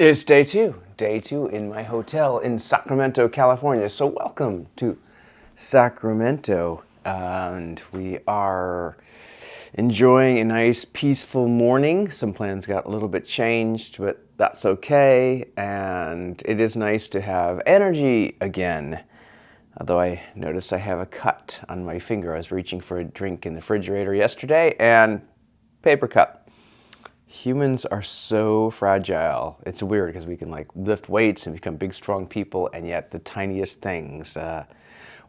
It's day two in my hotel in Sacramento, California. So welcome to Sacramento. And we are enjoying a nice peaceful morning. Some plans got a little bit changed, but that's okay. And it is nice to have energy again. Although I noticed I have a cut on my finger. I was reaching for a drink in the refrigerator yesterday and paper cut. Humans are so fragile. It's weird because we can like lift weights and become big, strong people, and yet the tiniest things,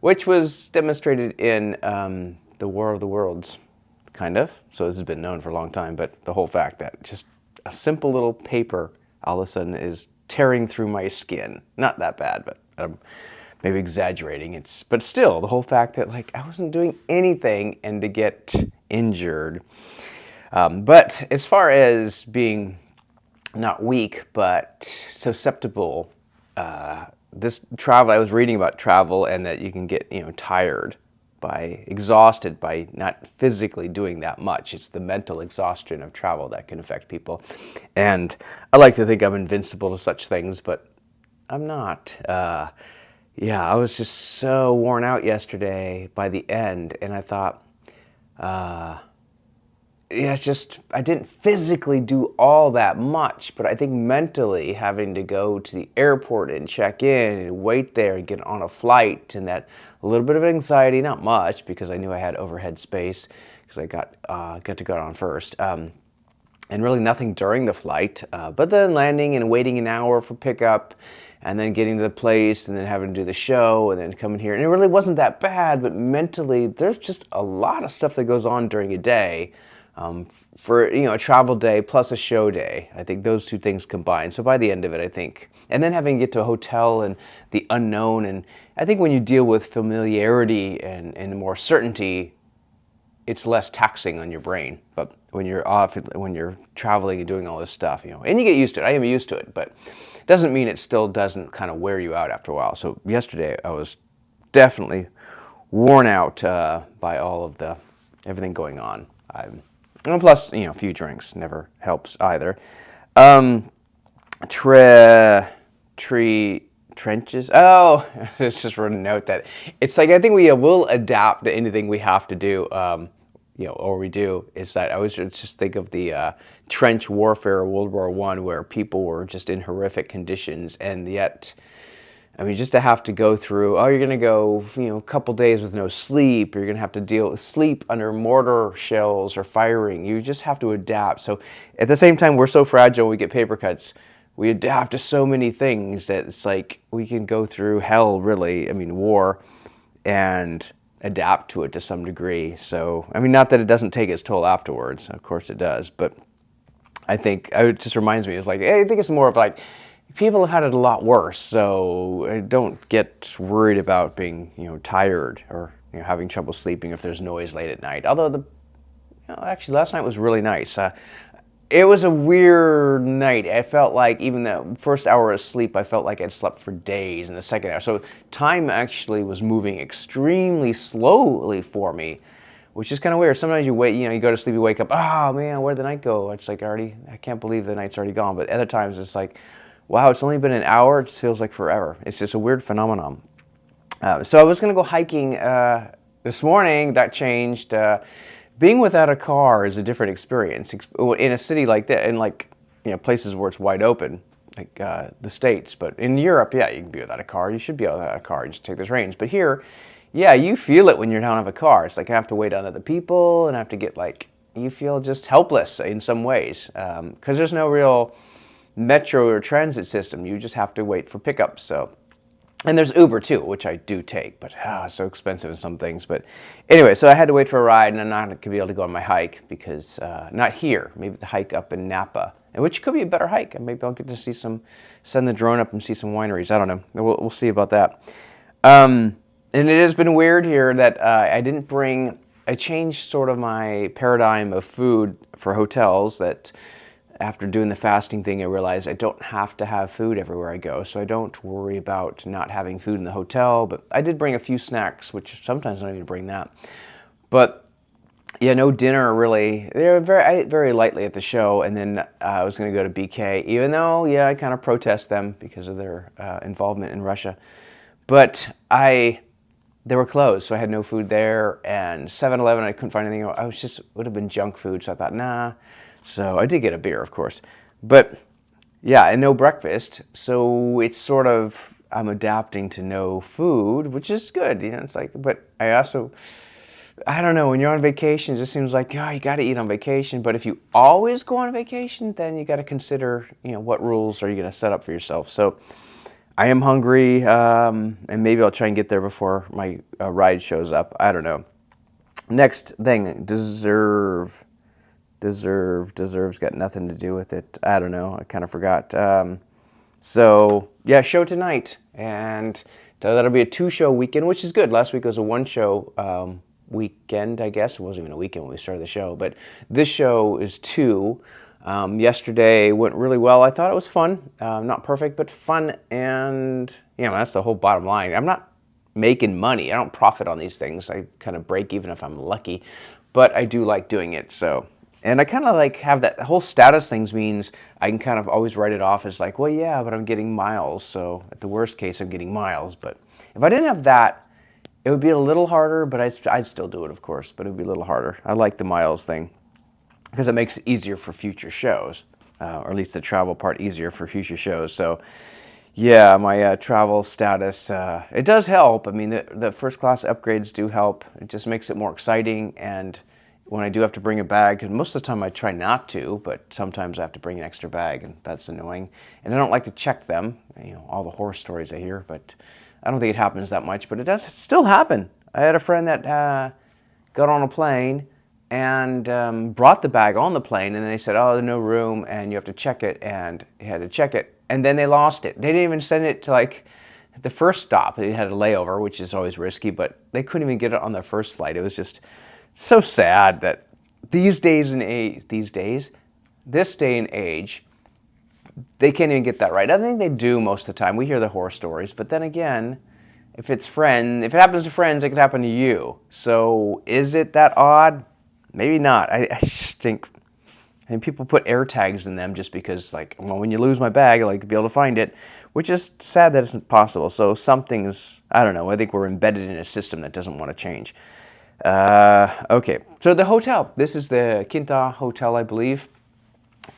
which was demonstrated in the War of the Worlds, kind of. So this has been known for a long time, but the whole fact that just a simple little paper all of a sudden is tearing through my skin. Not that bad, but maybe exaggerating. But still, the whole fact that like I wasn't doing anything and to get injured. But as far as being not weak, but susceptible, this travel, I was reading about travel and that you can get, tired exhausted by not physically doing that much. It's the mental exhaustion of travel that can affect people. And I like to think I'm invincible to such things, but I'm not. I was just so worn out yesterday by the end, and I thought, I didn't physically do all that much, but I think mentally having to go to the airport and check in and wait there and get on a flight, and that a little bit of anxiety, not much because I knew I had overhead space because I got to go on first, and really nothing during the flight, but then landing and waiting an hour for pickup and then getting to the place and then having to do the show and then coming here. And it really wasn't that bad, but mentally there's just a lot of stuff that goes on during a day. For a travel day plus a show day. I think those two things combined. So by the end of it, I think, and then having to get to a hotel and the unknown, and I think when you deal with familiarity and more certainty, it's less taxing on your brain. But when you're traveling and doing all this stuff, and you get used to it. I am used to it, but it doesn't mean it still doesn't kind of wear you out after a while. So yesterday I was definitely worn out by all of everything going on. And plus, a few drinks never helps either. Trenches. Oh, let's just wrote a note that it's like I think we will adapt to anything we have to do, or we do. Is that I was just think of the trench warfare of World War I, where people were just in horrific conditions, and yet. Just to have to go through, you're going to go, a couple days with no sleep. You're going to have to deal with sleep under mortar shells or firing. You just have to adapt. So at the same time, we're so fragile, we get paper cuts. We adapt to so many things that it's like we can go through hell, really, war, and adapt to it to some degree. So, not that it doesn't take its toll afterwards. Of course it does. But I think it just reminds me, it's like, I think it's more of like, people have had it a lot worse, so I don't get worried about being, tired or having trouble sleeping if there's noise late at night. Although actually last night was really nice. It was a weird night. I felt like even the first hour of sleep, I felt like I'd slept for days in the second hour. So time actually was moving extremely slowly for me, which is kind of weird. Sometimes you wait, you go to sleep, you wake up, oh man, where'd the night go? It's like I can't believe the night's already gone. But other times it's like, wow, it's only been an hour. It just feels like forever. It's just a weird phenomenon. So I was going to go hiking this morning. That changed. Being without a car is a different experience. In a city like that, in places where it's wide open, like the States. But in Europe, yeah, you can be without a car. You should be without a car. You just take those range. But here, yeah, you feel it when you don't have a car. It's like I have to wait on other people and I have to get you feel just helpless in some ways because there's no real metro or transit system. You just have to wait for pickups. So, and there's Uber too, which I do take, but it's so expensive in some things. But anyway, so I had to wait for a ride, and I'm not going to be able to go on my hike because not here. Maybe the hike up in Napa, which could be a better hike, and maybe I'll get to send the drone up and see some wineries. I don't know. We'll see about that. And it has been weird here that I changed sort of my paradigm of food for hotels that. After doing the fasting thing, I realized I don't have to have food everywhere I go, so I don't worry about not having food in the hotel. But I did bring a few snacks, which sometimes I don't even bring that. But Yeah, no dinner really. They were very, I ate very lightly at the show, and then I was going to go to BK, even though, yeah, I kind of protest them because of their involvement in Russia. But they were closed, so I had no food there, and 7-Eleven, I couldn't find anything. I was just, would have been junk food, so I thought, nah. So I did get a beer, of course. But yeah, and no breakfast, so it's sort of, I'm adapting to no food, which is good, it's like, but I don't know, when you're on vacation, it just seems like, oh, you got to eat on vacation. But if you always go on vacation, then you got to consider, what rules are you going to set up for yourself. So I am hungry, and maybe I'll try and get there before my ride shows up. I don't know. Next thing, deserves got nothing to do with it. I don't know. I kind of forgot. So yeah, show tonight, and that'll be a 2-show weekend, which is good. Last week was a 1-show weekend, I guess. It wasn't even a weekend when we started the show, but this show is 2. Yesterday went really well. I thought it was fun. Not perfect, but fun, and that's the whole bottom line. I'm not making money. I don't profit on these things. I kind of break even if I'm lucky, but I do like doing it. So, and I kind of like have that whole status things means I can kind of always write it off as like, well, yeah, but I'm getting miles. So at the worst case, I'm getting miles. But if I didn't have that, it would be a little harder, but I'd still do it, of course, but it would be a little harder. I like the miles thing because it makes it easier for future shows, or at least the travel part easier for future shows. So yeah, my travel status, it does help. I mean, the first class upgrades do help. It just makes it more exciting. And when I do have to bring a bag, and most of the time I try not to, but sometimes I have to bring an extra bag, and that's annoying. And I don't like to check them, all the horror stories I hear, but I don't think it happens that much, but it does still happen. I had a friend that got on a plane and brought the bag on the plane, and they said, oh, there's no room, and you have to check it, and he had to check it, and then they lost it. They didn't even send it to like the first stop. They had a layover, which is always risky, but they couldn't even get it on their first flight. It was just so sad that this day and age, they can't even get that right. I think they do most of the time. We hear the horror stories, but then again, if it happens to friends, it could happen to you. So is it that odd? Maybe not. I just think, people put air tags in them just because, like, well, when you lose my bag, I like to be able to find it, which is sad that isn't possible. So something's, I don't know, I think we're embedded in a system that doesn't want to change. Okay, so the hotel. This is the Quinta Hotel, I believe,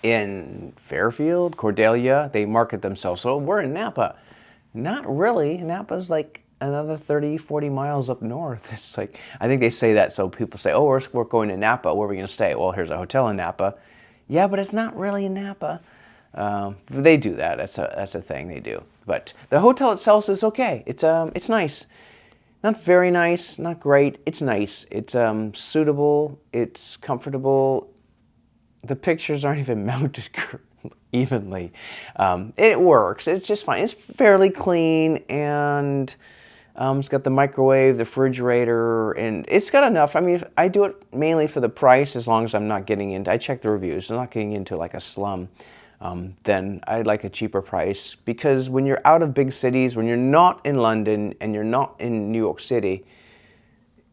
in Fairfield, Cordelia. They market themselves. So we're in Napa. Not really. Napa's like another 30, 40 miles up north. It's like, I think they say that so people say, oh, we're going to Napa. Where are we going to stay? Well, here's a hotel in Napa. Yeah, but it's not really in Napa. They do that. That's a thing they do. But the hotel itself is okay. It's nice. Not very nice, not great. It's nice. It's suitable. It's comfortable. The pictures aren't even mounted evenly. It works. It's just fine. It's fairly clean, and it's got the microwave, the refrigerator, and it's got enough. I mean, I do it mainly for the price, as long as I'm not getting into, I check the reviews, I'm not getting into like a slum. Then I'd like a cheaper price, because when you're out of big cities, when you're not in London and you're not in New York City,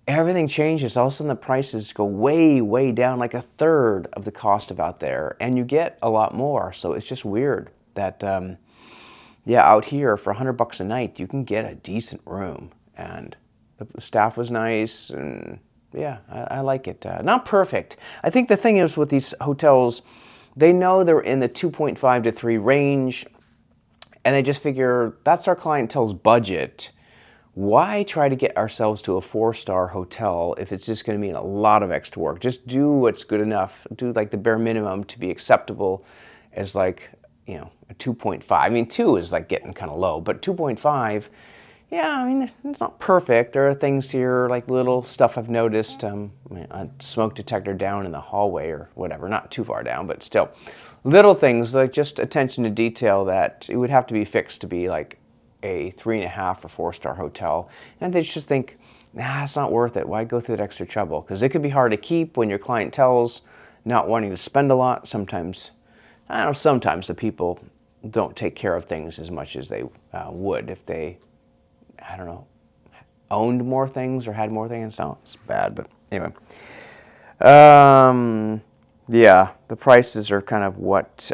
everything changes. All of a sudden the prices go way, way down, like a third of the cost of out there, and you get a lot more. So it's just weird that, out here for $100 a night, you can get a decent room, and the staff was nice, and yeah, I like it. Not perfect. I think the thing is with these hotels, they know they're in the 2.5 to 3 range, and they just figure that's our clientele's budget. Why try to get ourselves to a 4-star hotel if it's just going to mean a lot of extra work? Just do what's good enough. Do like the bare minimum to be acceptable as like, a 2.5. I mean, 2 is like getting kind of low, but 2.5, yeah, I mean, it's not perfect. There are things here, like little stuff I've noticed, a smoke detector down in the hallway or whatever, not too far down, but still. Little things like just attention to detail that it would have to be fixed to be like a 3.5 or 4-star hotel. And they just think, nah, it's not worth it. Why go through that extra trouble? Because it could be hard to keep when your clientele's not wanting to spend a lot. Sometimes the people don't take care of things as much as they would if they, owned more things or had more things. Sounds bad, but anyway. Yeah, the prices are kind of what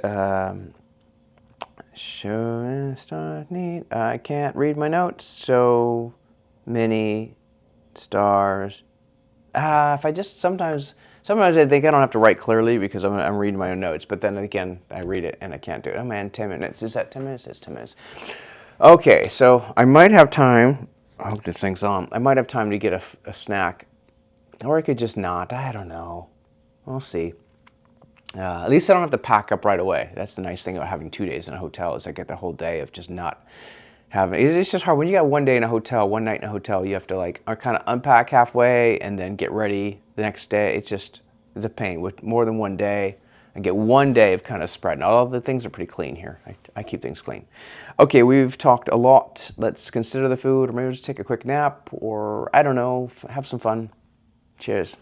show start need. I can't read my notes. So many stars. If I just sometimes I think I don't have to write clearly because I'm reading my own notes. But then again, I read it and I can't do it. Oh man, 10 minutes. Is that 10 minutes? It's 10 minutes. Okay, so I might have time. I hope this thing's on. I might have time to get a snack, or I could just not. I don't know. We'll see. At least I don't have to pack up right away. That's the nice thing about having 2 days in a hotel is I get the whole day of just not having. It's just hard when you got one day in a hotel, one night in a hotel. You have to like kind of unpack halfway and then get ready the next day. It's a pain with more than one day. I get one day of kind of spreading. All of the things are pretty clean here. I keep things clean. Okay, we've talked a lot. Let's consider the food, or maybe just take a quick nap, or I don't know, have some fun. Cheers.